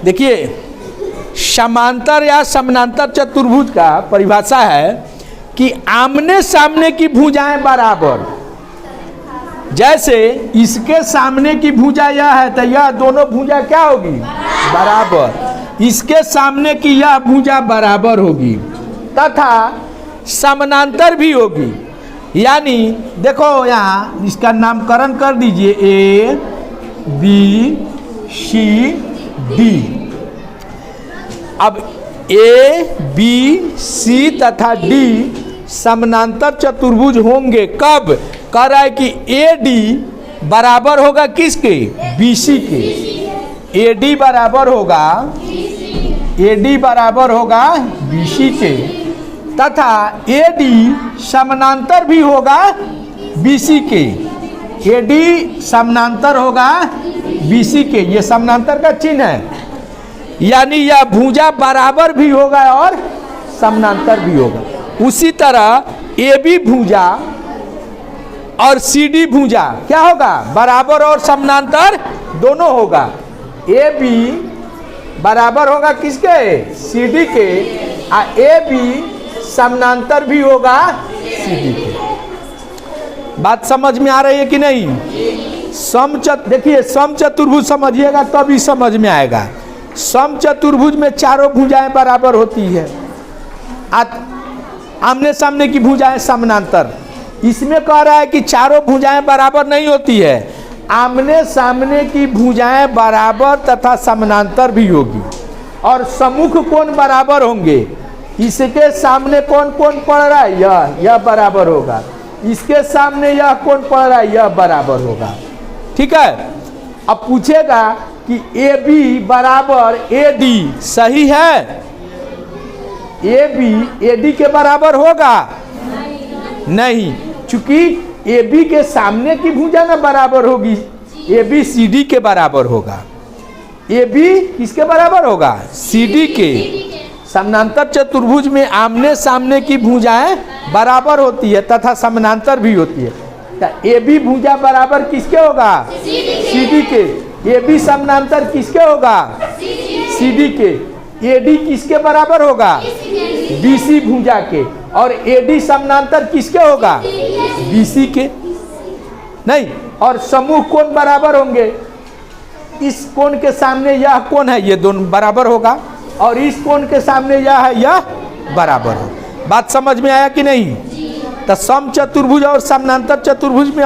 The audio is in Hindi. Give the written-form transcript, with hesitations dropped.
देखिए, समांतर या समानांतर चतुर्भुज का परिभाषा है कि आमने सामने की भुजाएं बराबर। जैसे इसके सामने की भुजा यह है तो यह दोनों भुजा क्या होगी? बराबर। इसके सामने की यह भुजा बराबर होगी तथा समानांतर भी होगी। यानी देखो यहाँ इसका नामकरण कर दीजिए ए बी सी डी। अब ए बी सी तथा डी समानांतर चतुर्भुज होंगे कब? कह रहा है कि ए डी बराबर होगा किसके? बी सी के। ए डी बराबर होगा बी सी के तथा ए डी समानांतर भी होगा बी सी के। ए डी समानांतर होगा बी सी के, ये समानांतर का चिन्ह है। यानी यह भुजा बराबर भी होगा और समानांतर भी होगा। उसी तरह ए बी भुजा और सी डी भुजा क्या होगा? बराबर और समानांतर दोनों होगा। ए बी बराबर होगा किसके? सी डी के। ए बी समानांतर भी होगा सी डी के। बात समझ में आ रही है कि नहीं? देखिए सम चतुर्भुज समझिएगा तब ही समझ में आएगा। सम चतुर्भुज में चारों भुजाएं बराबर होती है, आमने सामने की भुजाएं समानांतर। इसमें कह रहा है कि चारों भुजाएं बराबर नहीं होती है, आमने सामने की भुजाएं बराबर तथा समानांतर भी होगी और सम्मुख कोण बराबर होंगे। इसके सामने कौन कौन पड़ रहा है? यह बराबर होगा। इसके सामने यह कौन पड़ रहा है? यह बराबर होगा। ठीक है। अब पूछेगा कि ए बी बराबर ए डी सही है? ए बी ए डी के बराबर होगा? नहीं, चूंकि ए बी के सामने की भुजा ना बराबर होगी, ए बी सी डी के बराबर होगा। ए बी किसके बराबर होगा? सी डी के। समानांतर चतुर्भुज में आमने सामने की भुजाएं बराबर होती है तथा समानांतर भी होती है। तो ए बी भुजा बराबर किसके होगा? सी डी के। ए बी समानांतर किसके होगा? सी डी के। ए डी किसके बराबर होगा? बी सी भुजा के। और ए डी समानांतर किसके होगा? बी सी के। नहीं, और समूह कोण बराबर होंगे। इस कोण के सामने यह कोण है, ये दोनों बराबर होगा और इस कोण के सामने यह है, यह बराबर हो। बात समझ में आया कि नहीं? तो सम चतुर्भुज और समानांतर चतुर्भुज में